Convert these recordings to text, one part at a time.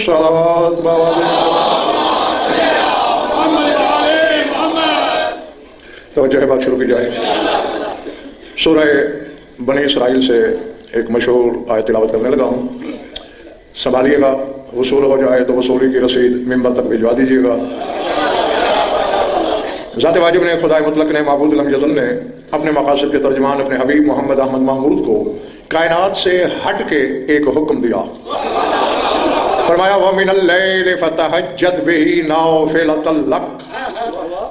सलात तो जो है बात शुरू की जाए। सूरह बनी इसराइल से एक मशहूर आयत तिलावत करने लगा हूँ। संभालिएगा, वसूल हो जाए तो वसूली की रसीद मिंबर तक भिजवा दीजिएगा। ज़ात वाजिब ने, खुदा मुतलक ने, माबूद लम यज़ल ने अपने मकासद के तर्जमान अपने हबीब मोहम्मद अहमद महमूद को कायनात से हट के एक हुक्म दिया। फरमाया व मिनल लैल फतहज्जद बिही नाफिलतल लक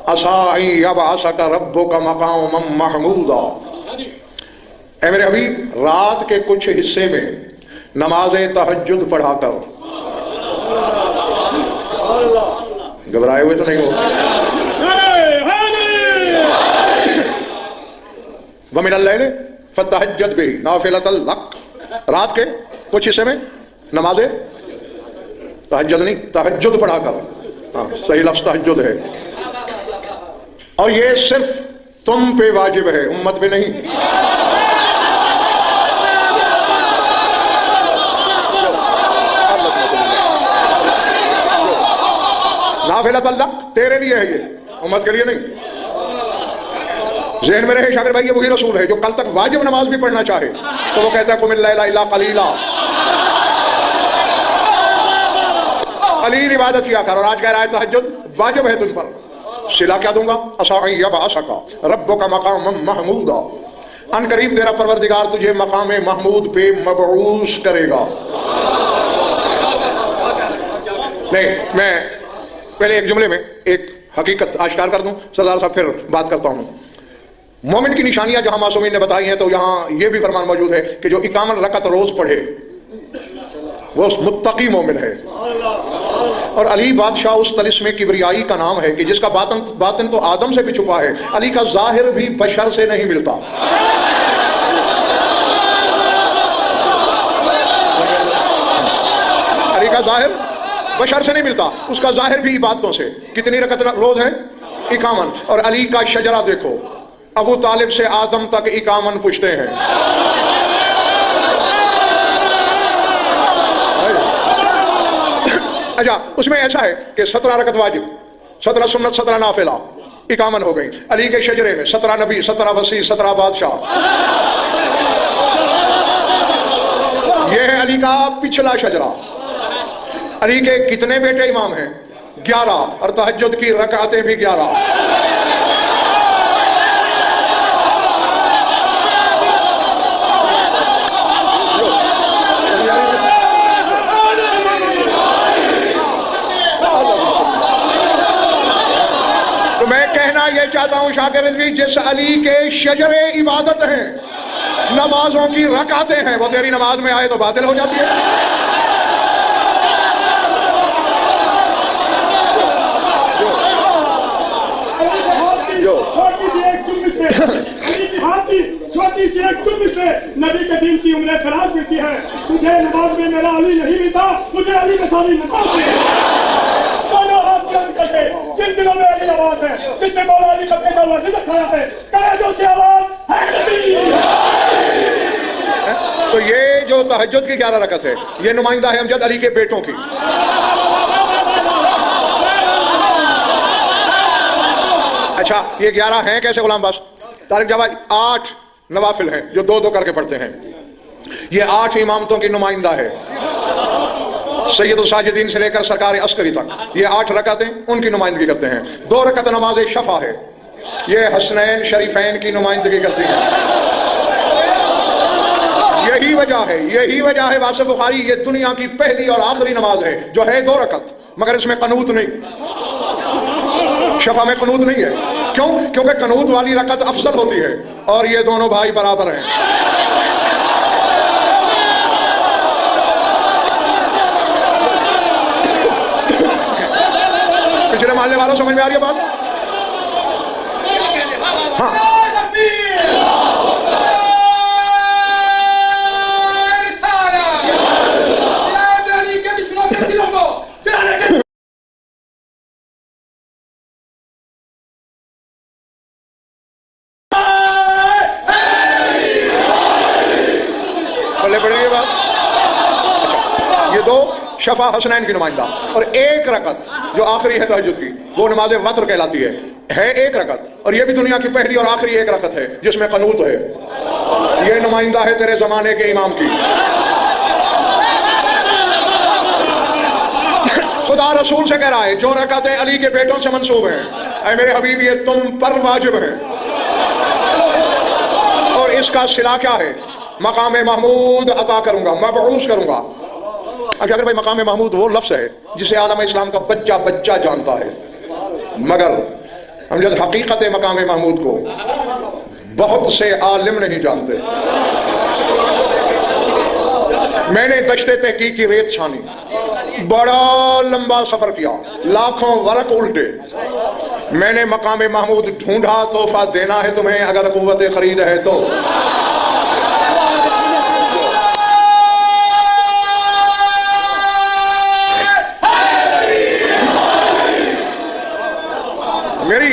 असा अन यबअसका रब्बुका मक़ामम महमूदा। ऐ मेरे हबीब, रात के कुछ हिस्से में नमाज तहज्जुद पढ़ाकर, घबराए हुए तो नहीं हो, वमिनल लैल फतहज्जद बिही नाफिलतल लक, रात के कुछ हिस्से में नमाज तहज्जुद नहीं, तहज्जुद पढ़ाकर। हाँ, सही लफ्ज़ तहज्जुद है। और ये सिर्फ तुम पे वाजिब है, उम्मत पे नहीं। नाफिलतल लक तेरे लिए है, ये उम्मत के लिए नहीं। ज़हन में रहे शागिर भाई, ये वही रसूल है जो कल तक वाजिब नमाज भी पढ़ना चाहे तो वो कहता है कुमिल लैला इल्ला कलीला, कलील इबादत किया कर। और आज कह रहा है तहज्जुद वाजिब है तुम पर। सिला क्या दूंगा? असा अन यबअसका रब्बुका मक़ामम महमूदा, अन करीब तेरा परवरदिगार तुझे मकाम महमूद पे मबऊस करेगा। नहीं, मैं पहले एक जुमले में एक हकीकत आश्कार कर दूं, सरदार साहब फिर बात करता हूं। मोमिन की निशानियां जहां मासूमीन ने बताई हैं तो यहां यह भी फरमान मौजूद है कि जो 51 रकत रोज पढ़े वो मुत्तकी मोमिन है। और अली बादशाह उस तलिस्मे किबरियाई का नाम है कि जिसका बातिन तो आदम से भी छुपा है। अली का जाहिर भी बशर से नहीं मिलता। अली का जाहिर बशर से नहीं मिलता, उसका जाहिर भी इबादतों से। कितनी रकत रोज है? 51। और अली का शजरा देखो, अबू तालिब से आदम तक 51 पुश्ते हैं। अच्छा, उसमें ऐसा है कि 17 रकत वाजिब, 17 सुन्नत, 17 नाफिला, 51 हो गई। अली के शजरे में 17 नबी, 17 वसी, 17 बादशाह। यह है अली का पिछला शजरा। अली के कितने बेटे इमाम हैं? 11। और तहज्जुद की रकातें भी 11। तो मैं कहना यह चाहता हूं शागिर्द भी, जिस अली के शजरे इबादत हैं, नमाजों की रकातें हैं, वो तेरी नमाज में आए तो बातिल हो जाती है। छोटी सी एक तुम से नबी के दिन की उम्र खराब मिलती है। तुझे नमाज में मेरा अली नहीं मिलता, मुझे अली में सारी नमाज दोनों हाथ बंद करके जिन दिलों में अली आवाज है, जिसने मौला अली का बेटा रिज़्क़ खाया है, कायदों से आवाज है नबी। तो ये जो तहज्जुद की 11 रकत है, ये नुमाइंदा है अमजद अली के बेटों की। अच्छा, ये 11 हैं कैसे गुलाम बास? तारिक जवाब 8 नवाफिल हैं जो 2-2 करके पढ़ते हैं। ये 8 इमामतों की नुमाइंदा है, सैयदुल साजिदीन से लेकर सरकार अस्करी तक। ये 8 रकातें उनकी नुमाइंदगी करते हैं। 2 रकत नमाज शफा है, ये हसनैन शरीफैन की नुमाइंदगी करती है। यही वजह है वासिफ बुखारी, ये दुनिया की पहली और आखिरी नमाज है जो है 2 रकत, मगर इसमें कनूत नहीं, शफा में कनूत नहीं है। क्यों? क्योंकि कनूत वाली रकत अफजल होती है और ये दोनों भाई बराबर हैं। पिछले मोहल्ले वालों समझ में आ रही है बात? हाँ। पल्ले पड़ेगी बात। अच्छा, ये दो शफा हसनैन की नुमाइंदा, और एक रकत जो आखिरी है तहज्जुद की, वो नमाज वतर कहलाती है एक रकत, और ये भी दुनिया की पहली और आखिरी एक रकत है जिसमें कनूत है। ये नुमाइंदा है तेरे जमाने के इमाम की। खुदा रसूल से कह रहा है जो रकातें अली के बेटों से मंसूब हैं, ऐ मेरे हबीब ये तुम पर वाजिब है। और इसका सिला क्या है? मकाम महमूद अता करूंगा, मबऊस करूंगा। अच्छा, अगर भाई मकाम महमूद वो लफ्ज है जिसे आलम इस्लाम का बच्चा बच्चा जानता है, मगर हम जब हकीकत मकाम महमूद को बहुत से आलिम नहीं जानते। मैंने दश्ते तहकीक की रेत छानी, बड़ा लंबा सफर किया, लाखों वरक उल्टे, मैंने मकाम महमूद ढूंढा। तोहफा देना है तुम्हें अगर कुव्वत खरीद है तो। मेरी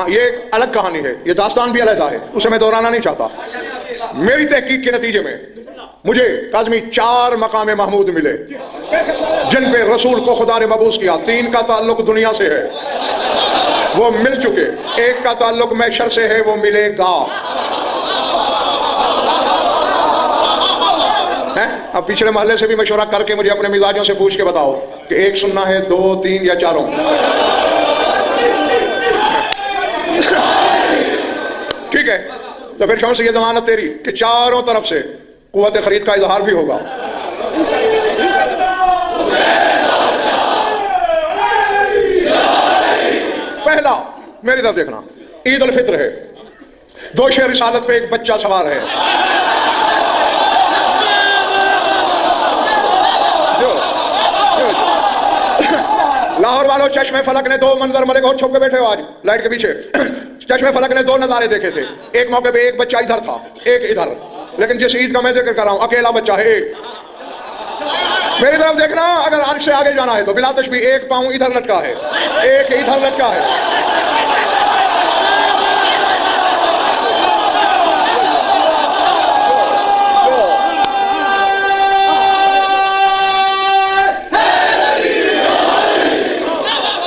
ये एक अलग कहानी है, ये दास्तान भी अलग है, उसे मैं दोहराना नहीं चाहता। मेरी तहकीक के नतीजे में मुझे काज़मी 4 मकाम महमूद मिले जिन पे रसूल को खुदा ने मबूस किया। 3 का ताल्लुक दुनिया से है, वो मिल चुके। 1 का ताल्लुक महशर से है, वो मिलेगा। अब पिछले मोहल्ले से भी मशवरा करके मुझे अपने मिजाजों से पूछ के बताओ कि 1 सुनना है, 2, 3 या 4? ठीक है, तो फिर शौन से ये जमानत तेरी कि चारों तरफ से कुव्वत खरीद का इजहार भी होगा। पहला मेरी तरफ देखना, ईद उल फित्र है, 2 शेर रिसालत पे एक बच्चा सवार है। लाहौर वालों, चश्मे फलक ने 2 मंजर मलिक और छुप के बैठे हो आज लाइट के पीछे। चश्मे फलक ने 2 नजारे देखे थे। एक मौके पे एक बच्चा इधर था, एक इधर, लेकिन जिस ईद का मैं जिक्र कर रहा हूं अकेला बच्चा है एक। मेरी तरफ देखना, अगर अर्श से आगे जाना है तो बिला तशबीह एक पांव इधर लटका है, एक इधर लटका है।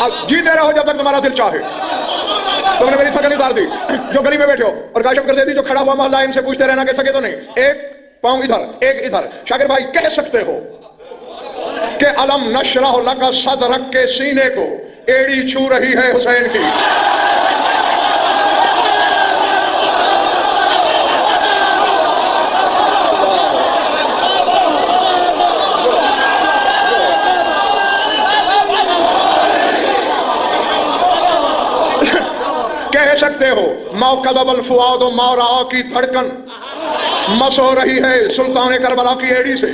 अब जीते रहो जब तक तुम्हारा दिल चाहे। तुमने मेरी थकन उतार दी, जो गली में बैठे हो और गायब कर देती, जो खड़ा हुआ मोहल्ला इनसे पूछते रहना कि थके तो नहीं, एक पांव इधर एक इधर। शाकिर भाई कह सकते हो कि अलम नशरह लका सदरक के सीने को एड़ी छू रही है हुसैन की। कह सकते हो मौकदबल फुआद मौरा की धड़कन मस हो रही है सुल्तान करबला की एड़ी से।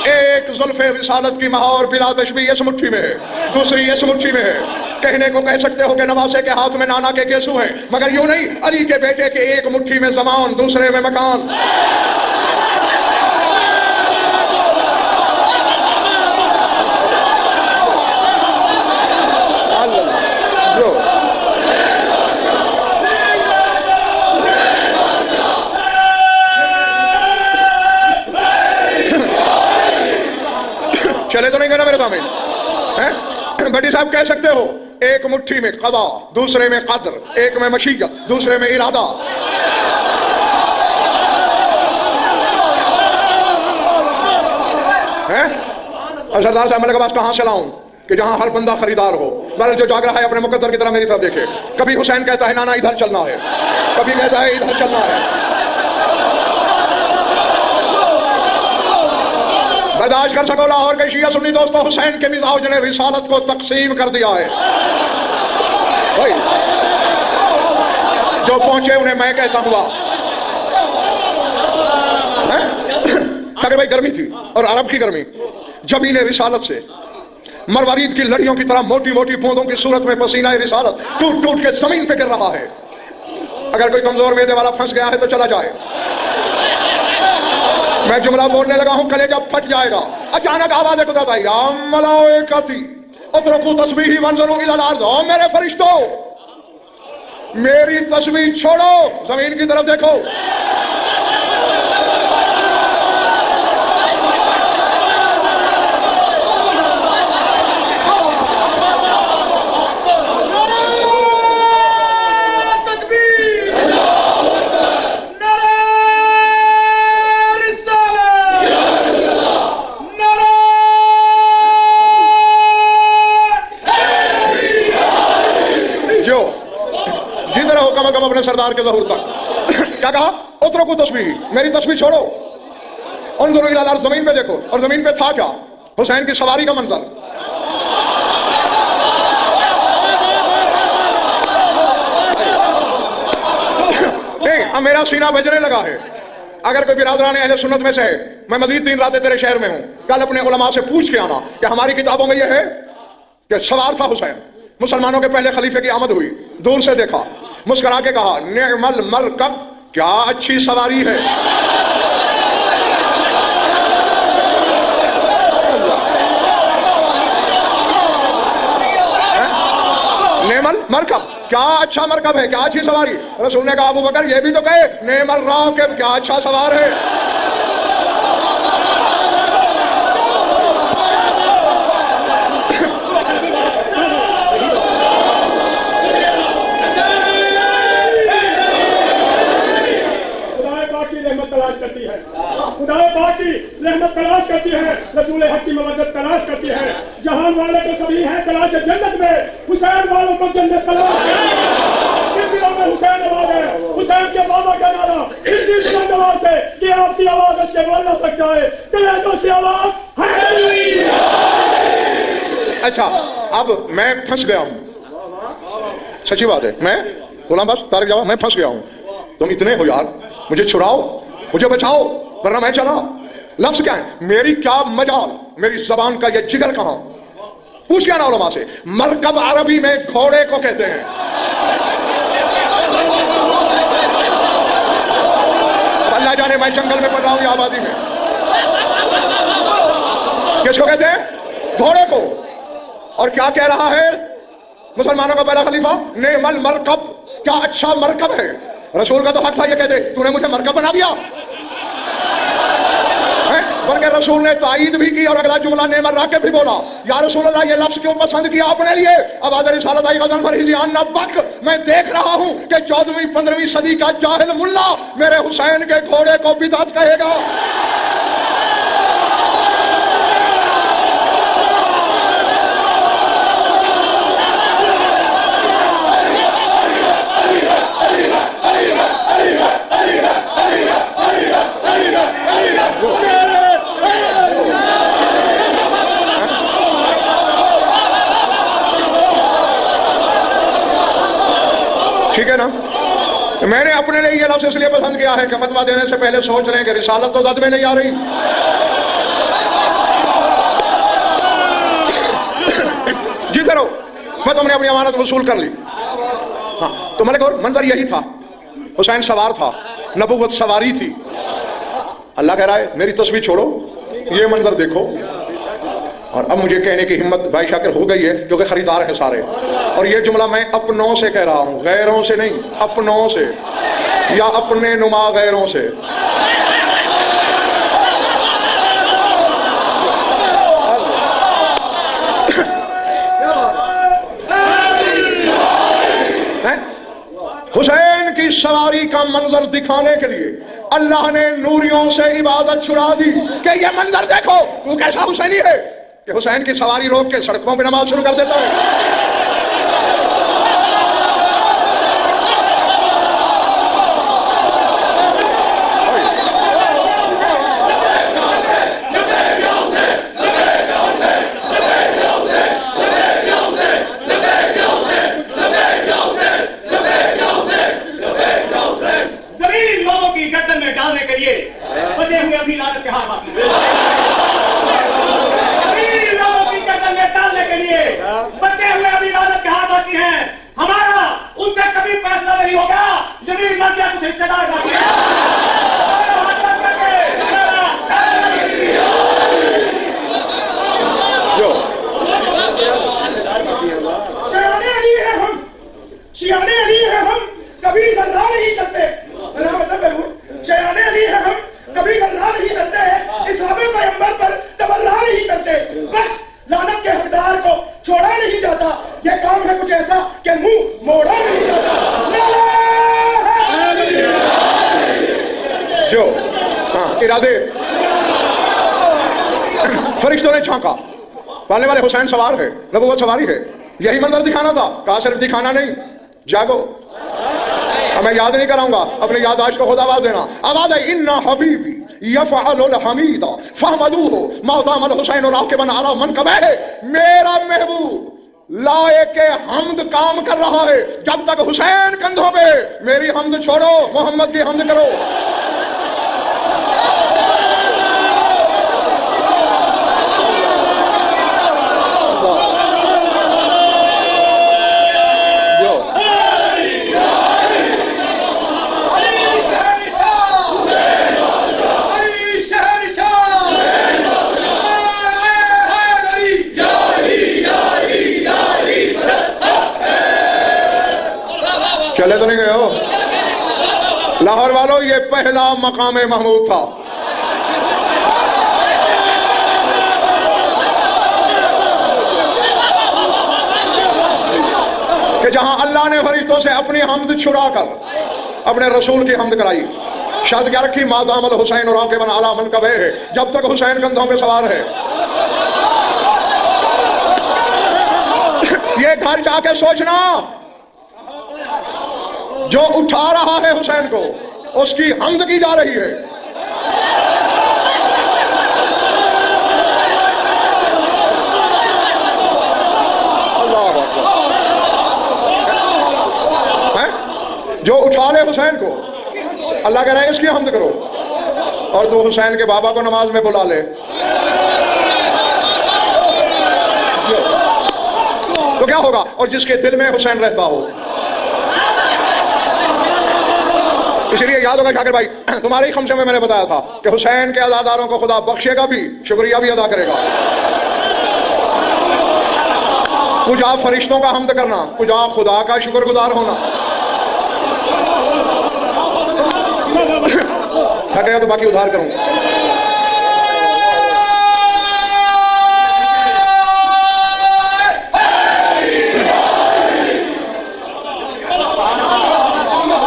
एक जुल्फे रिसालत की महावर बिला तशबीह इस मुट्ठी में है, दूसरी इस मुट्ठी में है। कहने को कह सकते हो कि नवासे के हाथ में नाना के गेसू है, मगर यूं नहीं, अली के बेटे के एक मुट्ठी में जमान, दूसरे में मकान। चले तो नहीं गए ना मेरे सामने हैं? भट्टी साहब कह सकते हो एक मुट्ठी में कदा, दूसरे में कद्र, एक में मशीयत, दूसरे में इरादा। हैं? और सरदार साहब मैं बात कहां से लाऊं कि जहां हर बंदा खरीदार हो। बल जो जाग रहा है अपने मुकद्दर की तरह मेरी तरफ देखे। कभी हुसैन कहता है नाना इधर चलना है, कभी कहता है इधर चलना है। बर्दाश्त कर सको लाहौर के शिया सुन्नी दोस्तों, हुसैन के मिजाज ने रिसालत को तकसीम कर दिया है। भाई जो पहुंचे उन्हें मैं कहता हुआ, अगर भाई गर्मी थी और अरब की गर्मी, जब इन्हें रिसालत से मरवारीद की लड़ियों की तरह मोटी मोटी बूंदों की सूरत में पसीना रिसालत टूट टूट के जमीन पे गिर रहा है। अगर कोई कमजोर मेदे वाला फंस गया है तो चला जाए। मैं जुमला बोलने लगा हूं, कलेजा फट जाएगा। अचानक आवाज कुदरत आई, उतरकू तस्बीही वंज़ुरू इलल अर्ज़। ओ मेरे फरिश्तों, मेरी तस्बीह छोड़ो, जमीन की तरफ देखो। रहो कम कम अपने सरदार के ज़हूर तक। क्या कहा? उतरो को तस्बीह, मेरी तस्बीह छोड़ो, उन्जुरू इला अर्ज़, जमीन पे देखो। और जमीन पे था क्या? हुसैन की सवारी का मंजर। नहीं, अब मेरा सीना बजने लगा है। अगर कोई बिरादरान अहले सुन्नत में से है, मैं मजीद 3 रातें तेरे शहर में हूं, कल अपने उलमा से पूछ के आना कि हमारी किताबों में यह है कि सवार था हुसैन। मुसलमानों के पहले खलीफे की आमद हुई, दूर से देखा, मुस्कुरा के कहा निअमल मरकब, क्या अच्छी सवारी है। नेमल मरकब, क्या अच्छा मरकब है, क्या अच्छी सवारी। रसूल ने कहा अबू बकर ये भी तो कहे नेमल राकिब, क्या अच्छा सवार है। खुदाए पाक की रहमत तलाश करती है, रसूल हक की मवद्दत तलाश करती है। जहान वाले तो सभी हैं तलाश जन्नत में, हुसैन वालों को जन्नत तलाश है। जिन दिलों में हुसैन आवाज है, हुसैन के बाबा का नारा इतनी बुलंद आवाज है कि आपकी आवाज से बोलना तक जाए, कलेजों से आवाज है। अच्छा, अब मैं फंस गया हूं, सच्ची बात है। मैं बोला बस तारिक जवाब, मैं फंस गया हूं। तुम इतने हो यार, मुझे छुड़ाओ, मुझे बचाओ, वरना मैं चला। लफ्ज क्या है? मेरी क्या मजाल, मेरी जबान का ये जिगर कहां? पूछ क्या ना उलमा से। मरकब अरबी में घोड़े को कहते हैं। अल्लाह जाने मैं जंगल में पड़ रहा हूं या आबादी में। किसको कहते हैं? घोड़े को। और क्या कह रहा है मुसलमानों का पहला खलीफा? नेमल मरकब, क्या अच्छा मरकब है। रसूल का तो हक था ये कहते, तूने मुझे मरकब बना दिया। बल्कि रसूल ने ताईद भी की और अगला जुमला नेमल राकिब भी बोला। या रसूल अल्लाह ये लफ्ज क्यों पसंद किया अपने लिए? अब आदर रिसालत आई गज़न फरहिलियान नबक, मैं देख रहा हूं कि 14वीं 15वीं सदी का जाहिल मुल्ला मेरे हुसैन के घोड़े को बिदअत कहेगा। ठीक है ना? मैंने अपने लिए ये लफ्ज़ इसलिए पसंद किया है कि फतवा देने से पहले सोच लें कि रिसालत तो जद में नहीं आ रही। जीते रहो, मैं तुमने अपनी अमानत वसूल कर ली। हाँ, तो मलिक और मंजर यही था, हुसैन सवार था, नबूवत सवारी थी। अल्लाह कह रहा है मेरी तस्वीर छोड़ो, ये मंजर देखो। और अब मुझे कहने की हिम्मत भाई शाकिर हो गई है क्योंकि खरीदार है सारे। और ये जुमला मैं अपनों से कह रहा हूं, गैरों से नहीं, अपनों से या अपने नुमा गैरों से। हुसैन की सवारी का मंजर दिखाने के लिए अल्लाह ने नूरियों से इबादत छुड़ा दी कि ये मंजर देखो, तू कैसा हुसैनी है कि हुसैन की सवारी रोक के सड़कों पे नमाज शुरू कर देता है। जमीन लोगों की गर्दन में डालने के लिए बचे हुए अभी लानत के हाथ बाकी हैं। बचे हुए अभी इबादत के हाथ बाकी हैं। हमारा उनसे कभी फैसला नहीं होगा यदि न क्या कुछ हिस्सेदार बाकी है। शियाने अली है हम, शियाने अली है हम, कभी गल्ला नहीं करते। शियाने अली है हम, कभी गल्ला नहीं करते, इसहाबे पैगंबर पर तबर्रा नहीं करते। बस लानत के हकदार को छोड़ा नहीं जाता। यह काम है कुछ ऐसा कि मुंह मोड़ा नहीं जाता। जो हाँ इरादे फरिश्तों ने झांका, पालने वाले हुसैन सवार है, नबूवत सवारी है, यही मंजर दिखाना था। कहा सिर्फ दिखाना नहीं, जागो। अब मैं याद नहीं कराऊंगा, अपनी याददाश्त को खुद आवाज देना। आवाज है इन्ना हबीबी यफ़अलुल हमीदा फहमदूहु मौदामल हुसैन राकिबन अला मनकबह। मेरा महबूब लाए के हमद काम कर रहा है, जब तक हुसैन कंधों पे, मेरी हमद छोड़ो, मोहम्मद की हमद करो। चले तो नहीं गए हो लाहौर वालों? ये पहला मकाम महमूद था। कि जहां अल्लाह ने फरिश्तों से अपनी हमद छुड़ा कर अपने रसूल की हमद कराई। शायद क्या रखी मादामल हुसैन राकिबन अला मनकबह है, जब तक हुसैन कंधों पे सवार है। ये घर जाके सोचना, जो उठा रहा है हुसैन को, उसकी हमद की जा रही है। अल्लाह है? जो उठा ले हुसैन को, अल्लाह कह रहा है इसकी हमद करो। और तू हुसैन के बाबा को नमाज में बुला ले तो क्या होगा? और जिसके दिल में हुसैन रहता हो। इसलिए याद होगा शाकिर भाई, तुम्हारे ही खमसे में मैंने बताया था कि हुसैन के अज़ादारों को खुदा बख्शेगा भी, शुक्रिया भी अदा करेगा। कुछ आप फरिश्तों का हमद करना, कुछ आप खुदा का शुक्रगुजार होना। थके तो बाकी उधार करूं।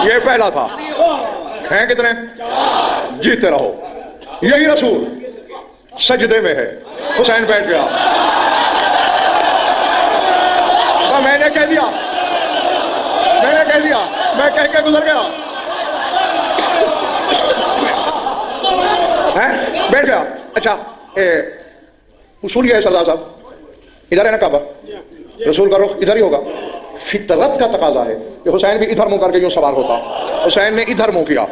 ये पहला था। हैं कितने? जीते रहो। यही रसूल सजदे में है, हुसैन बैठ गया। तो मैंने कह दिया, मैं कह के गुजर गया। हैं? बैठ गया। अच्छा, उसूल यह है सरदार साहब, इधर है ना काबा, रसूल का रुख इधर ही होगा। फितरत का तकाजा है कि हुसैन भी इधर मुंह करके यूं सवार होता। हुसैन ने इधर मुंह किया।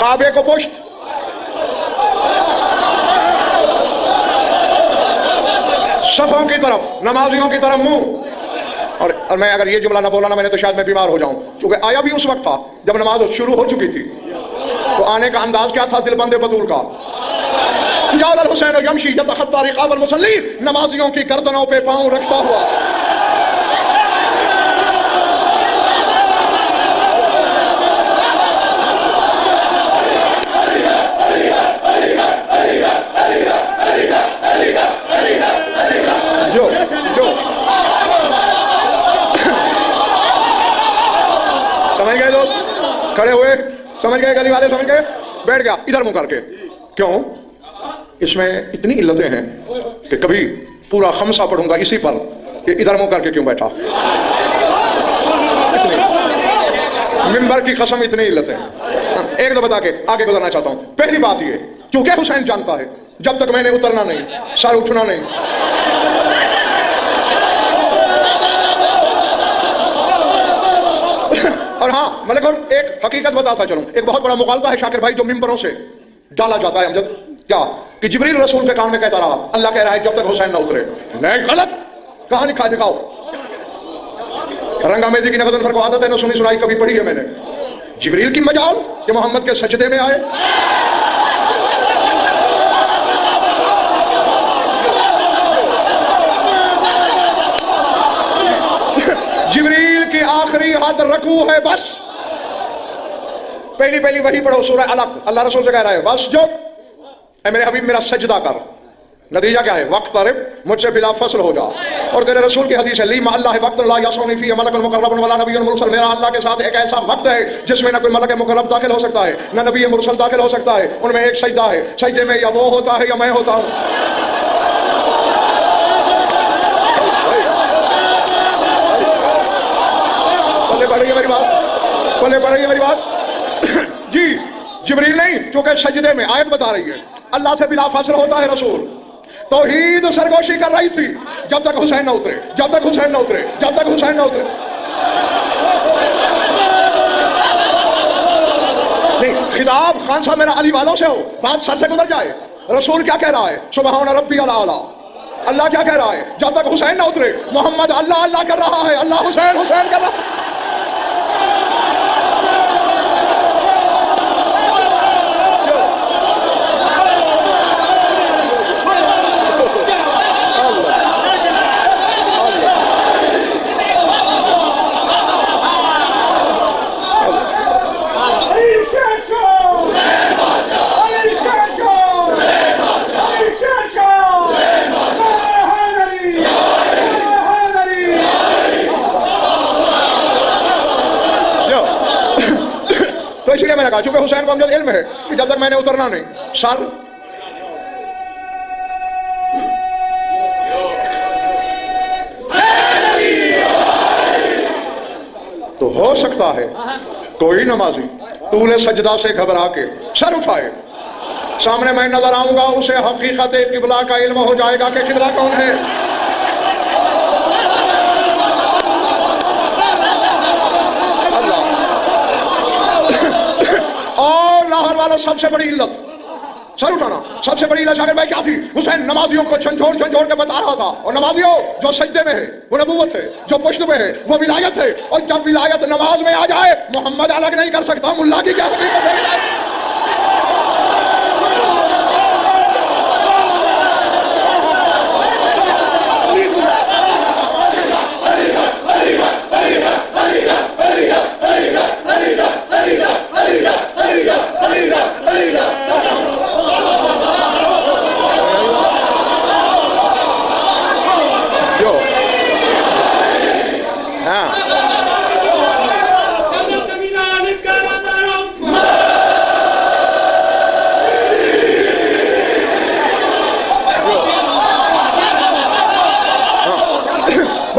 काबे को पुष्ट, सफों की तरफ, नमाजियों की तरफ मुंह। और मैं अगर ये जुमला ना बोला ना मैंने तो शायद मैं बीमार हो जाऊं, क्योंकि आया भी उस वक्त था जब नमाज शुरू हो चुकी थी। तो आने का अंदाज क्या था दिलबंदे बतूल का? हुसैन यमशी यतखत्ता रिकाबल मुसल्ली, नमाजियों की गर्दनों पे पांव रखता हुआ। जो समझ गए दोस्त? खड़े हुए, समझ गए? गली वाले समझ गए? बैठ गया इधर मुंह करके। क्यों? इसमें इतनी इल्लतें हैं कि कभी पूरा खमसा पढ़ूंगा इसी पर कि इधर मुंह करके क्यों बैठा। इतनी मिंबर की कसम, इतनी इल्लतें। एक दो बता के आगे गुजरना चाहता हूं। पहली बात ये, क्योंकि हुसैन जानता है जब तक मैंने उतरना नहीं, सर उठना नहीं। और हाँ, मतलब एक हकीकत बताता चलूं, एक बहुत बड़ा मुगालता है शाकिर भाई जो मिंबरों से डाला जाता है अमजद, क्या कि जिब्रील रसूल के कान में कहता रहा, अल्लाह कह रहा है जब तक हुसैन ना उतरे। नहीं, गलत। कहां लिखा दिखाओ। रंगामेजी की नगद अनफर को आदत है ना सुनी सुनाई, कभी पढ़ी है मैंने। जिब्रील की मजाल कि मोहम्मद के सजदे में आए। जिब्रील की आखिरी हाथ रकू है बस। पहली वही पढ़ो सूरह अलग, अल्लाह रसूल से कह रहा है बस जो मेरे हबीब मेरा सजदा कर। नतीजा क्या है? वक्त मुझसे बिला फसल हो जा। और तेरे रसूल की हदीस है, ली मा अल्लाह वक्त ला यसौनी फी मलकुल मुकर्रब वला नबियुल मुरसल, मेरा अल्लाह के साथ एक ऐसा वक्त है जिसमें न कोई मलक मुकर्रब दाखिल हो सकता है, न नबी मुरसल दाखिल हो सकता है। उनमें एक सजदा है, सजदे में या वो होता है या मैं होता हूँ। पल्ले पड़ रही है मेरी बात, पल्ले पड़ रही है मेरी बात जी। जिब्रील नहीं, क्योंकि सजदे में आयत बता रही है अल्लाह से बिला फासला होता है रसूल। तौहीद सरगोशी कर रही थी जब तक हुसैन न उतरे, जब तक हुसैन न उतरे, जब तक हुसैन न उतरे। नहीं, खिताब खान साहब मेरा अली वालों से हो, बात सर से गुजर जाए। रसूल क्या कह रहा है, सुबहान रब्बी अला, अल्लाह क्या कह रहा है, जब तक हुसैन न उतरे मोहम्मद अल्लाह अल्लाह कर रहा है, अल्लाह हुसैन हुसैन कर रहा है। तो इसलिए मैंने कहा, चूंकि हुसैन को अमजद इल्म है कि जब तक मैंने उतरना नहीं सर। तो हो सकता है कोई नमाजी तूले सजदा से घबरा के सर उठाए, सामने मैं नजर आऊंगा, उसे हकीकत किबला का इल्म हो जाएगा कि किबला कौन है। और लाहौर वालों सबसे बड़ी इल्लत सर उठाना, सबसे बड़ी इल्लत शाकिर भाई क्या थी, हुसैन नमाजियों को झंझोड़ झंझोड़ के बता रहा था। और नमाजियों, जो सजदे में है वो नबूवत है, जो पुश्त में है वो विलायत है, और जब विलायत नमाज में आ जाए मोहम्मद अलग नहीं कर सकता। मुल्ला की क्या हकीकत है।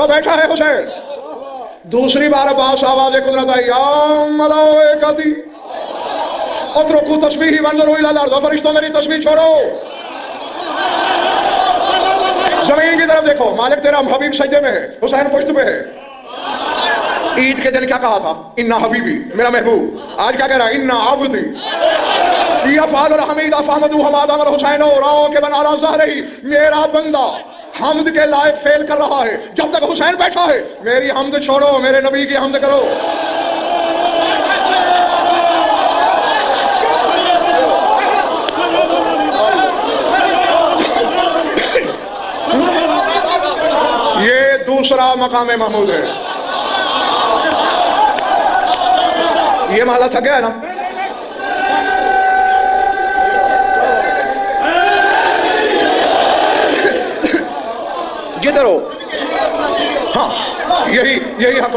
बैठा है हुसैन, दूसरी बार अब्बास आवाज़ कुदरत आई, या मलाइकती उतरुकू तस्बीही वंजुरू इला अर्ज़, फरिश्तों मेरी तस्बीह छोड़ो, जमीन की तरफ देखो। मालिक तेरा हबीब सजदे में है, हुसैन पुश्त पे है। ईद के दिन क्या कहा था, इन्ना हबीबी मेरा महबूब। आज क्या कह रहा है, इन्ना आबदी यफ़अलुल हमीदा फहमदू हमादा वल हुसैन राकिबन अला ज़हरिही, मेरा बंदा हमद के लायक फेल कर रहा है जब तक हुसैन बैठा है। मेरी हमद छोड़ो, मेरे नबी की हमद करो। ये दूसरा मकाम महमूद है। ये महला थक गया है ना। जिधर हो, हाँ यही हक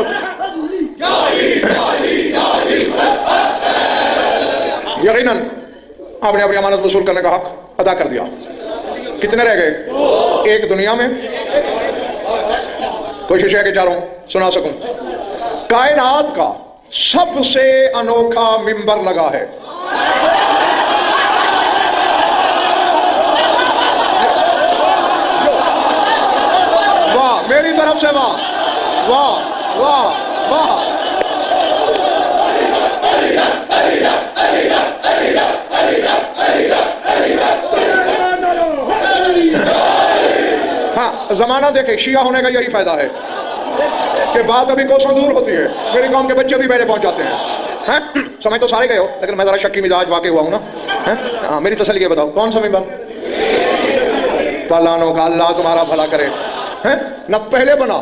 यकीनन आपने अपनी अमानत वसूल करने का हक अदा कर दिया। कितने रह गए, एक दुनिया में। कोशिश है कि चारों सुना सकूं। कायनात का सबसे अनोखा मिंबर लगा है। मेरी तरफ से वाह वाह वाह वाह। हाँ, जमाना देखे, शिया होने का यही फायदा है कि बात अभी कोसों दूर होती है। मेरी कौम के बच्चे भी पहले पहुंच जाते हैं। समय तो सारे गए हो, लेकिन मैं जरा शक्की मिजाज वाकई हुआ हूं ना। हाँ, मेरी तसल्ली के बताओ, कौन सा मिंबर? तालानों का अल्लाह तुम्हारा भला करे। है ना, पहले बना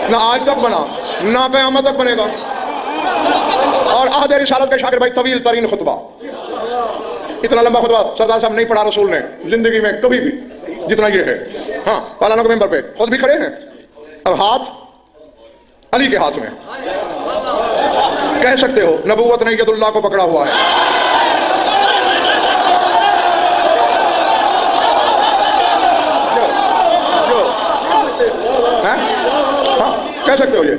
ना आज तक बना ना क़यामत तक बनेगा। और अहद रिसालत के शाकिर भाई तवील तरीन खुतबा, इतना लंबा खुतबा सरदार साहब नहीं पढ़ा रसूल ने जिंदगी में कभी भी जितना ये है। हाँ, पालानों के मेंबर पे खुद भी खड़े हैं, और हाथ अली के हाथ में। कह सकते हो नबूवत ने यदुल्लाह को पकड़ा हुआ है। हाँ, कह सकते हो ये।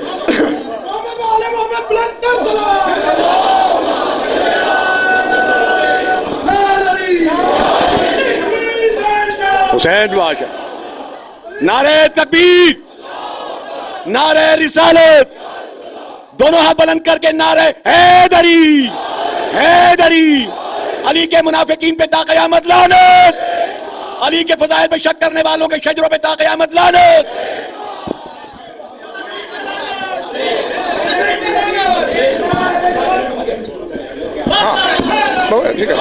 हुसैन बादशाह, नारे तकबीर, नारे रिसालत, दोनों हाथ बुलंद करके नारे हैदरी, हैदरी। अली के मुनाफिकीन पे ता क़यामत लानत, अली के फज़ाइल पे शक करने वालों के शजरों पे ता क़यामत लानत। हाँ ठीक है।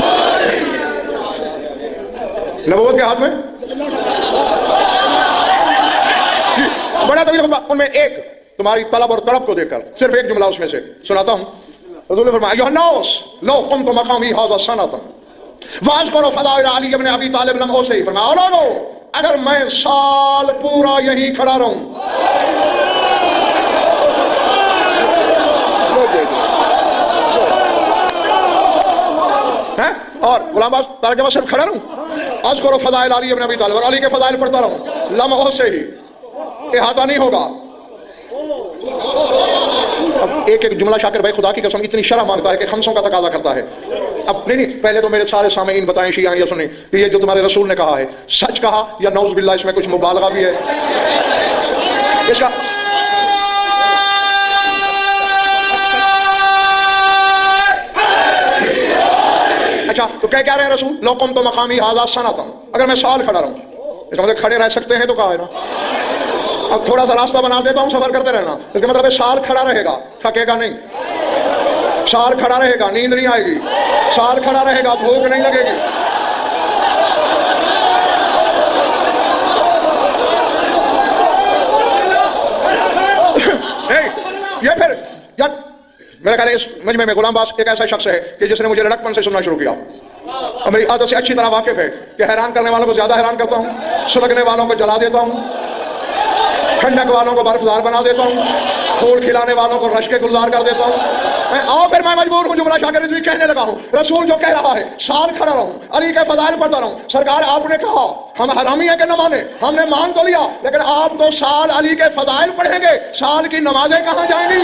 नबूवत के हाथ में बड़ा तवील खुतबा, उनमें एक तुम्हारी तलब और तड़प को देखकर सिर्फ एक जुमला उसमें से सुनाता हूं। रसूल ने फरमाया अय्युहन्नास लौ कुन्तु मक़ामी हाज़ा सनतन वअज़कुरु फ़ज़ाइल अली इब्न अबी तालिब लम औसी। फरमाया लोगों, अगर मैं साल पूरा यहीं खड़ा रहूं, हैं, और गुलाम अब्बास तारक के पास सिर्फ खड़ा रहूं, अज़कुरु फ़ज़ाइल अली इब्न अबी तालिब, और अली के फज़ाइल पढ़ता रहूं, लम औसी ही इहाता नहीं होगा। अब एक एक जुमला शाकिर भाई खुदा की कसम इतनी शर्म मांगता है कि खमसों का तकाजा करता है। अब नहीं, पहले तो मेरे सारे सामीन बताएं शिया ये सुने कि ये जो तुम्हारे रसूल ने कहा है सच कहा या नौज़ बिल्लाह इसमें कुछ मुबालगा भी है इसका। अच्छा तो क्या रहे हैं रसूल, लौकुम तो मकामी हाज़ा सनतन, अगर मैं साल खड़ा रहूं, इसका मतलब खड़े रह सकते हैं तो कहा है ना। अब थोड़ा सा रास्ता बना देता हूं, सफर करते रहना, इसका मतलब है साल खड़ा रहेगा, थकेगा नहीं, साल खड़ा रहेगा, नींद नहीं आएगी, साल खड़ा रहेगा, भूख नहीं लगेगी। नहीं, ये फिर यार मेरा ख्याल है इस मजमे में गुलाम अब्बास एक ऐसा शख्स है कि जिसने मुझे लड़कपन से सुनना शुरू किया और मेरी आदत से अच्छी तरह वाकिफ है कि हैरान करने वालों को ज्यादा हैरान करता हूं, सुलगने वालों को जला देता हूं, ठंडक वालों को बर्फदार बना देता हूं, फूल खिलाने वालों को रश्के गुलजार कर देता हूं। आओ फिर मैं मजबूर हूं, जुमला शाकिर रिज़वी कहने लगा हूं, रसूल जो कह रहा है साल खड़ा रहूं, अली के फज़ाइल पढ़ता रहूं। सरकार आपने कहा हम हरामी है कि न माने, हमने मान तो लिया, लेकिन आप तो साल अली के फज़ाइल पढ़ेंगे, साल की नमाजें कहां जाएंगी?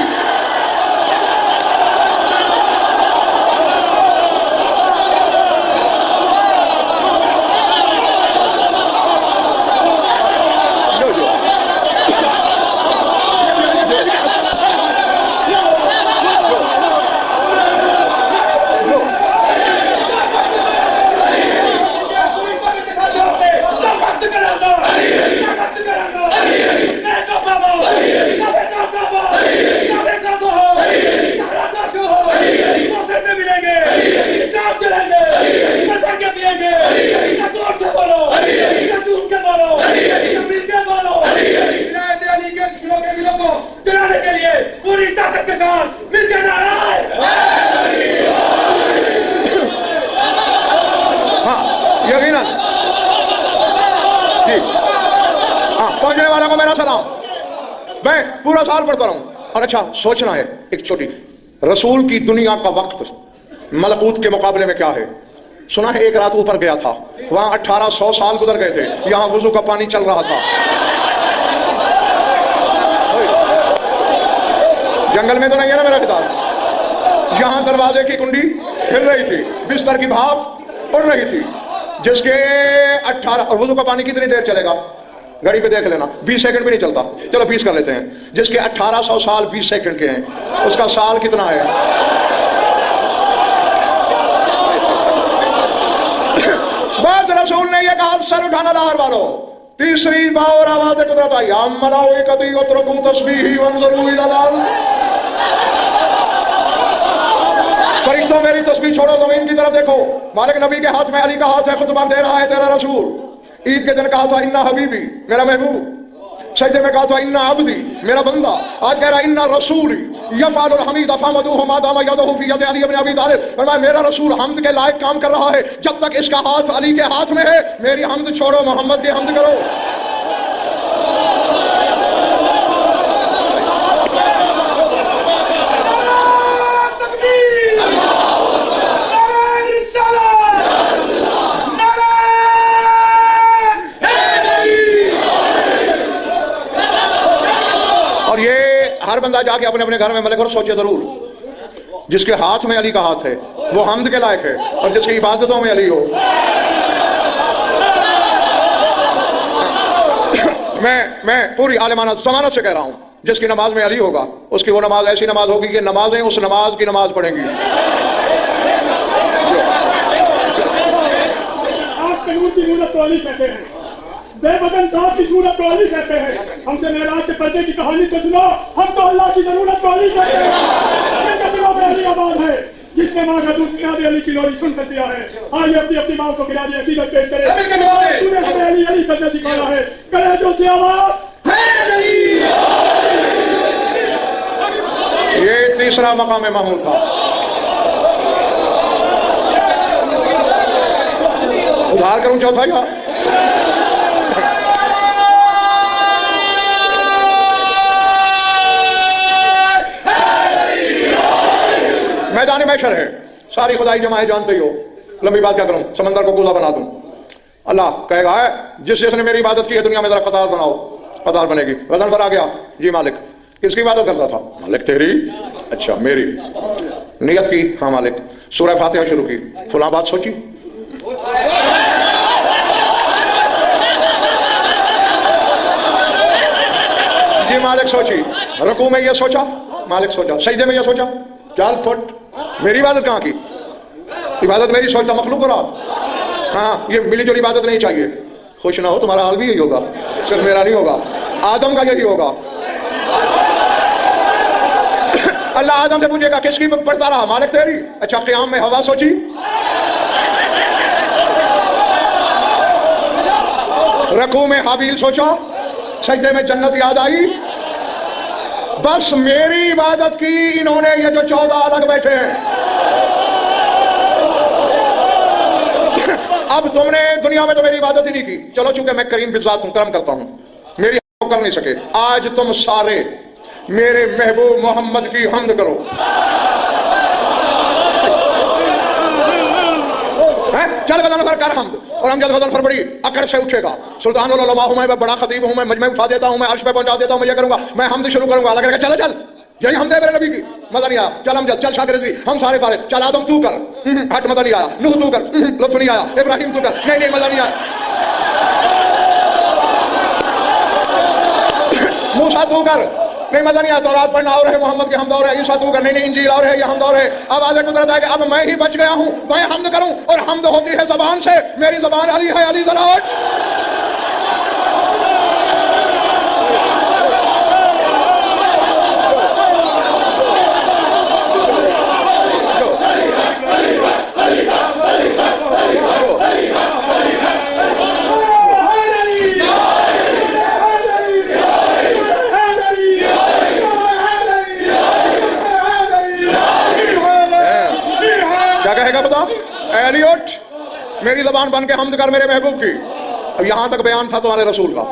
पहुंचने वाला को मेरा सलाम, मैं पूरा साल पढ़ता रहूं। और अच्छा सोचना है एक छोटी, रसूल की दुनिया का वक्त मलकूत के मुकाबले में क्या है। सुना है एक रात ऊपर गया था, वहां 1800 साल गुजर गए थे, यहां वुजू का पानी चल रहा था। जंगल में तो नहीं है ना मेरा किताब, यहां दरवाजे की कुंडी हिल रही थी, बिस्तर की भाप उड़ रही थी, जिसके 18 और वुजू का पानी कितनी देर चलेगा घड़ी पे देख लेना, 20 सेकंड भी नहीं चलता, चलो 20 कर लेते हैं। जिसके 1800 साल 20 सेकंड के हैं, उसका साल कितना है? बस रसूल ने यह कहा सर उठाना लाहौर वालों, तीसरी बार आवाज कुदरत आई, हम मलाओ कती उतरकू तस्बीही वंज़ुरू इलल। फरिश्तों मेरी तस्बीह छोड़ो, ज़मीन की तरफ देखो, मालिक नबी के हाथ में अली का हाथ है, खुतबा दे रहा है तेरा रसूल। ईद के दिन कहा था इन्ना हबीबी मेरा महबूब, सजदे में कहा था इन्ना अब्दी मेरा बंदा, आज कह रहा इन्ना रसूली यफ़अलुल हमीद फमदूहु मा दामा यदहु फी यद अली इब्न अबी तालिब। फरमाया मेरा रसूल हमद के लायक काम कर रहा है, जब तक इसका हाथ अली के हाथ में है, मेरी हमद छोड़ो, मोहम्मद की हमद करो। बंदा जाके अपने अपने घर में मलिक और सोचे जरूर, जिसके हाथ में अली का हाथ है वो हम्द के लायक है, और जिसकी इबादतों में अली हो। मैं पूरी आलिमाना ज़मानत से कह रहा हूं, जिसकी नमाज में अली होगा उसकी वो नमाज ऐसी नमाज होगी कि नमाजें उस नमाज की नमाज पढ़ेंगी। आप कनून की मूरत तो अली कहते हैं, बेबदन दाद की सूरत तो अली कहते हैं, हमसे मेराज से पर्दे की कहानी तो सुनो, हम तो अल्लाह की जरूरत तो अली कहते हैं। इनका दिलों में अली आबाद है, जिसने माँ का दूध पिला दे अली की लोरी सुनकर दिया है। आइए अपनी अपनी माँ को पिला दे अकीदत पेश करे, तूने हमें अली अली करना सिखाया है, कलेजों से आवाज है अली। ये तीसरा मकाम महमूद था। उधार करूं चौथा या मैदानी महशर है, सारी खुदाई जमाएं जानते ही हो। लंबी बात क्या करूं, समंदर को कूदा बना दूं। अल्लाह कहेगा है जिसने मेरी इबादत की है दुनिया में जरा कतार बनाओ, कतार बनेगी। वजन पर आ गया, जी मालिक। किसकी इबादत करता था? मालिक तेरी। अच्छा मेरी। नियत की, हाँ मालिक। सूरह फातिहा शुरू की, फुला बात सोची, जी मालिक सोची। रुकू में ये सोचा, मालिक सोचा। सजदे में ये सोचा, चाल फुट। मेरी इबादत कहाँ की? इबादत मेरी सोचता मखलूक हो रहा। हाँ, ये मिली जुली इबादत नहीं चाहिए। खुश ना हो तुम्हारा हाल भी यही होगा, सिर्फ मेरा नहीं होगा, आदम का यही होगा। अल्लाह आदम से पूछेगा किसकी पढ़ता रहा? मालिक तेरी। अच्छा क़याम में हवा सोची, रकू में हाबील सोचा, सजदे में जन्नत याद आई। बस मेरी इबादत की इन्होंने, ये जो 14 अलग बैठे हैं। अब तुमने दुनिया में तो मेरी इबादत ही नहीं की। चलो चूंकि मैं करीम बिज़ात हूं, करम करता हूं, मेरी कर नहीं सके। आज तुम सारे मेरे महबूब मोहम्मद की हम्द करो। चल गज़ल पर कर हम्द, और हम जब गज़ल पर बड़ी अकड़ से उठेगा। सुल्तान उलमा हूं मैं, बड़ा खतीब हूं मैं, मजमे उठा देता हूं मैं, अर्श पे पहुंचा देता हूं मैं, ये करूंगा मैं, हम्द शुरू करूंगा। अल्लाह कहेगा चल चल, यही हमद है मेरे नबी की। मजा नहीं आया, चल हम चल शाकिर भी, हम सारे चल आदम तू कर, हट मजा नहीं आया। नूह तू कर, लुत्फ नहीं आया। इब्राहिम तू कर, नहीं मजा नहीं आया। मूसा तू कर, नहीं मजा नहीं आया। तौरात पढ़ना और है, मोहम्मद के हमद और है। ईसा तू कर, नहीं इंजील और है, ये हमद और है। अब आज कुदरत है कि अब मैं ही बच गया हूं, मैं हमद करूं। और हमद होती है जबान से, मेरी जबान अली है। अली जरा कहेगा खुदा एलियट मेरी जबान बन के हमद कर मेरे महबूब की। अब यहां तक बयान था तुम्हारे रसूल का,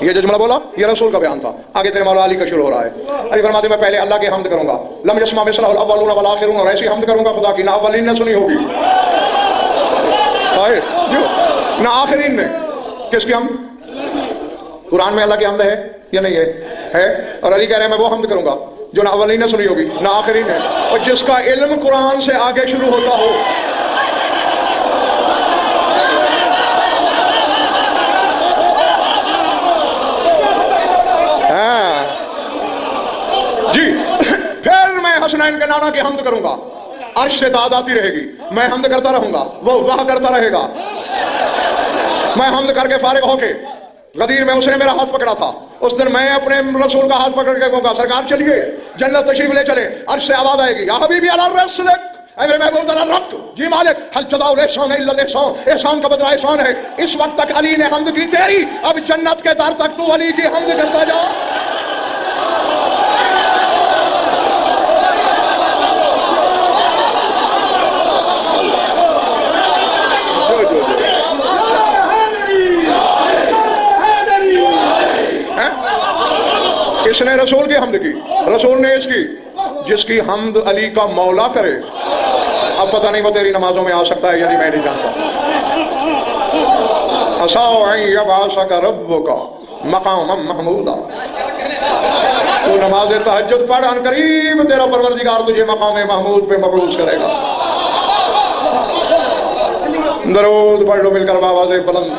ये जो जुमला बोला ये रसूल का बयान था। आगे तेरे मौला अली का शुरू हो रहा है। अली फरमाते मैं पहले अल्लाह के हमद करूंगा, लम यस्मा मिसलहुल अव्वलून वल आखिरून, और ऐसी हमद करूंगा खुदा की ना अव्वलीन ने सुनी होगी ना आखिरीन ने। किसकी हमद? कुरान में अल्लाह की हमद है या नहीं है? और अली कह रहे हैं मैं वो हमद करूंगा जो ना अव्वलीन ने सुनी होगी ना आखिरीन है, और जिसका इल्म कुरान से आगे शुरू होता हो। जी फिर मैं हसनैन के नाना की हमद करूंगा, अर्श से दाद आती रहेगी, मैं हमद करता रहूंगा, वो वाह करता रहेगा। मैं हमद करके फारिग होके, गदीर में उसने मेरा हाथ पकड़ा था, उस दिन मैं अपने रसूल का हाथ पकड़ के कहूंगा सरकार चलिए जन्नत तशरीफ ले चले। अर्श से आवाज आएगी या हबीबी अला रस्लक, ऐ मेरे महबूब जरा रख। जी मालिक हल जज़ाउल एहसान इल्ला एहसान, एहसान का बदला एहसान है। इस वक्त तक अली ने हमद की तेरी, अब जन्नत के दर तक तू अली की हमद करता जा। इसने रसूल की हमद की, रसूल ने इसकी। जिसकी हमद अली का मौला करे, अब पता नहीं वो तेरी नमाजों में आ सकता है यानी मैं नहीं जानता। असाओ यबासक रब्बुका मकाम महमूदा। तो नमाज तहज्जुद पढ़, अन करीब तेरा परवरदिगार तुझे मकाम महमूद पे मबरूज करेगा। दरूद पढ़ लो मिलकर बावाज़े बुलंद।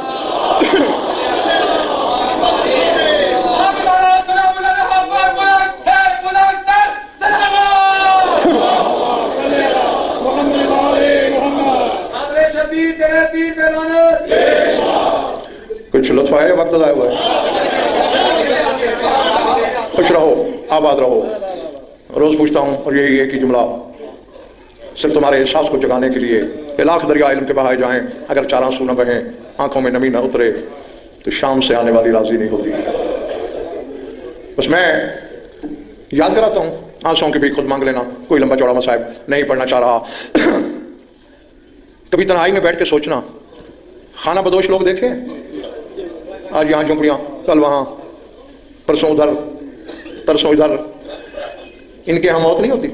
कुछ लुत्फ है, वक्त ज़ाया हुआ है। खुश रहो, आबाद रहो। रोज पूछता हूँ और यही एक ही जुमला, सिर्फ तुम्हारे एहसास को जगाने के लिए कि लाख दरिया इल्म के बहाए जाएं, अगर चार आंसू न बहें, आंखों में नमी न उतरे, तो शाम से आने वाली राजी नहीं होती। बस मैं याद कराता हूँ, आंसुओं की भी खुद मांग लेना, कोई लंबा चौड़ा मसाइब नहीं पढ़ना चाह रहा। कभी तन्हाई में बैठ के सोचना, खाना बदोश लोग देखे, आज यहाँ झुंपड़ियाँ, कल वहाँ, परसों उधर, तरसों इधर, इनके यहाँ मौत नहीं होती,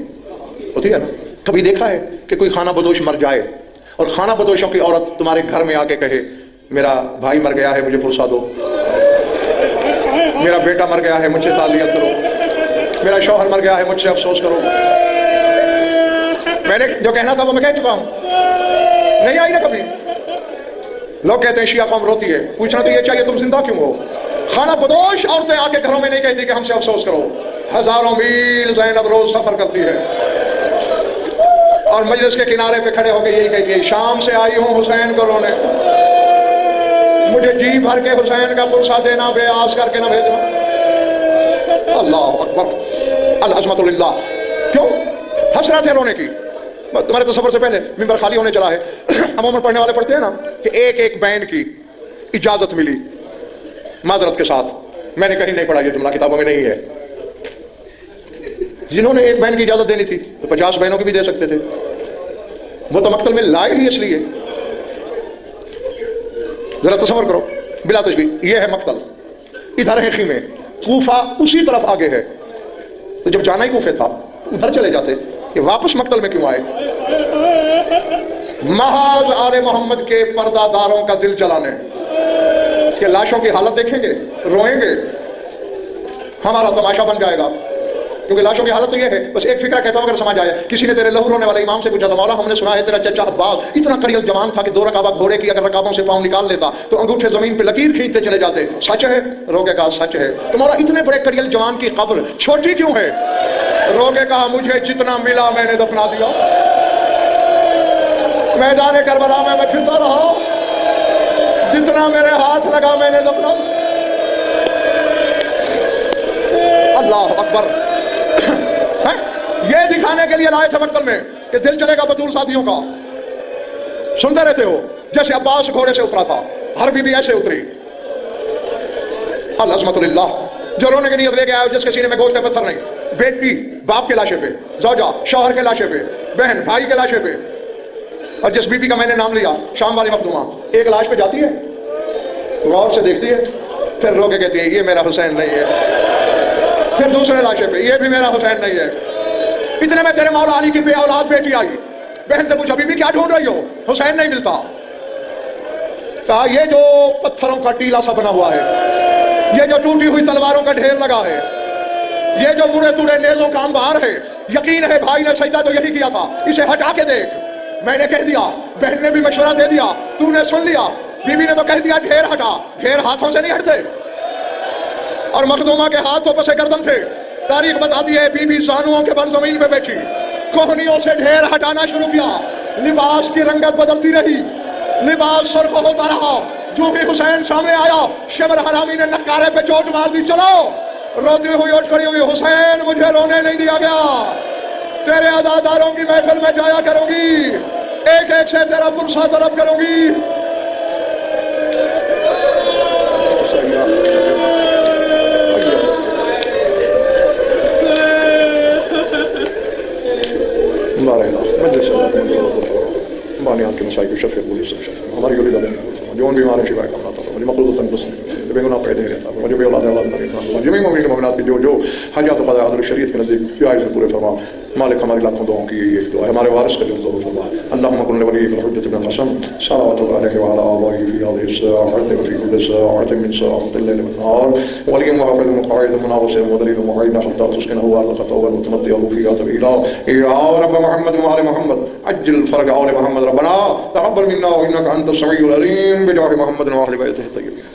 होती है ना? कभी देखा है कि कोई खाना बदोश मर जाए और खाना बदोशों की औरत तुम्हारे घर में आके कहे मेरा भाई मर गया है, मुझे पुरसा दो, मेरा बेटा मर गया है, मुझसे ताज़ियत करो, मेरा शौहर मर गया है, मुझसे अफसोस करो। मैंने जो कहना था वो मैं कह चुका हूँ, नहीं आई ना कभी। लोग कहते हैं शिया कौम रोती है, पूछना तो ये चाहिए तुम जिंदा क्यों हो? खाना बदोश औरतें आके घरों में नहीं कहती कि हमसे अफसोस करो। हजारों मील ज़ैनब रोज सफर करती है और मजलिस के किनारे पे खड़े होकर यही कहती है, शाम से आई हूं हुसैन को रोने, मुझे जी भर के हुसैन का पुरसा देना, बेआस करके ना भेजना। अल्लाह अकबर, अल अज़मतु लिल्लाह। क्यों हसरत है रोने की? तुम्हारे तसव्वुर से पहले मिंबर खाली होने चला है। अमूमन पढ़ने वाले पढ़ते हैं ना कि एक एक बैंड की इजाजत मिली, माजरत के साथ मैंने कहीं नहीं पढ़ा, ये जुमला किताबों में नहीं है। जिन्होंने एक बहन की इजाजत देनी थी तो 50 बहनों की भी दे सकते थे, वो तो मक्तल में लाए ही इसलिए। जरा तसव्वुर करो बिला तशबीह, ये है मक्तल, इधर है खीमे, कूफा उसी तरफ आगे है, तो जब जाना ही कूफे था उधर चले जाते, ये वापस मक्तल में क्यों आए? महाज आले मोहम्मद के पर्दादारों का दिल जलाने के, लाशों की हालत देखेंगे, रोएंगे, हमारा तमाशा बन जाएगा। क्योंकि लाशों की हालत तो ये है, बस एक फिक्रा कहता हूं अगर समझ आया। किसी ने तेरे लहू रोने वाले इमाम से पूछा था, मौला हमने सुना है तेरा चचा अब्बास इतना कड़ियल जवान था कि 2 रकाबा घोड़े की अगर रकाबों से पांव निकाल लेता तो अंगूठे जमीन पे लकीर खींचते चले जाते। सच है? रोगे कहा सच है। तो मौला इतने बड़े कड़ियल जवान की कब्र छोटी क्यों है? रोगे कहा मुझे जितना मिला मैंने दफना दिया, मैदान करबला में मैं फिरता रहा, जितना मेरे हाथ लगा मैंने दफना। अल्लाह अकबर। ये दिखाने के लिए लाए थे मक्तल में कि दिल चलेगा बतूल साथियों का। सुनते रहते हो जैसे अब्बास घोड़े से उतरा था, हर बीबी ऐसे उतरी। अल अज़मतु लिल्लाह। जो रोने की नियत लेके आया, जिसके सीने में गोश्त पत्थर नहीं, बेटी बाप के लाशे पे, जौजा शौहर के लाशे पे, बहन भाई के लाशे पे। और जिस बीबी का मैंने नाम लिया शाम वाली मखदूमा, एक लाश पे जाती है, गौर से देखती है, फिर रो के कहती है ये मेरा हुसैन नहीं है। फिर दूसरे लाशे पे, ये भी मेरा हुसैन नहीं है। इतने में तेरे मौला अली की बे औलाद बेटी आई, बहन से पूछा बीबी क्या ढूंढ रही हो? हुसैन नहीं मिलता। कहा ये जो पत्थरों का टीला सा बना हुआ है, ये जो टूटी हुई तलवारों का ढेर लगा है, ये जो मुड़े तुड़े नेज़ों का अंबार है, यकीन है भाई ने सजदा तो यही किया था, इसे हटा के देख। मैंने कह दिया, बहन ने भी मशवरा दे दिया, तूने सुन लिया, बीबी ने तो कह दिया ढेर हटा। ढेर हाथों से नहीं हटते, और मखदूमा के हाथ तो पसे गर्दन थे। तारीख बताती है बीबी जानुओं के बल जमीन पे बैठी, कोहनियों से ढेर हटाना शुरू किया। लिबास की रंगत बदलती रही, लिबास सुर्ख होता रहा। जो भी हुसैन सामने आया, शिमर हरामी ने नकारे पे चोट मार दी। चलो, रोती हुई उठ खड़ी हुई, हुसैन मुझे रोने नहीं दिया गया, तेरे अदादारों की महफिल में जाया करूंगी, एक एक से तेरा पुरसा तलब करूंगी। हमारी बीमार शिवाय करना था, मुझे मखलूक दे, बेगुनाह पैदा रहता है, मुझे बेऔलाद औलाद नसीब फरमा, जमीन मोमिन मोमिनात की जो हाजात क़ज़ा हज़रत शरीयत के नज़दीक जायज़ पूरे फरमा। मालिक हमारी लाखों दुआओं की एक दुआ है, हमारे वारिस का जो दुआ फरमा, अल्लाहुम्मा कुन लिवलिय्यिका हुज्जत बिन हसन सल्लल्लाहु अलैहि व अला आलिहि फ़ी हाज़िहि अस्साअति व फ़ी कुल्लि साअतिन मिन साअतिल लैल वन नहार वलिय्यन व हाफ़िज़न मुक़ाइदन मुनासिरन व दलीलन मुअय्यनन हत्ता तुस्किनहु अर्ज़क़ तौबन व तुमत्तिअहु फ़ीहा तवीला। या रब्ब मुहम्मद व आलि मुहम्मद अज्जिल फ़रज आलि मुहम्मद रब्बना तक़ब्बल मिन्ना व इन्नका अंतस समीउल अलीम बिजाहि मुहम्मद व अहलि बैतिहि तय्यबीन।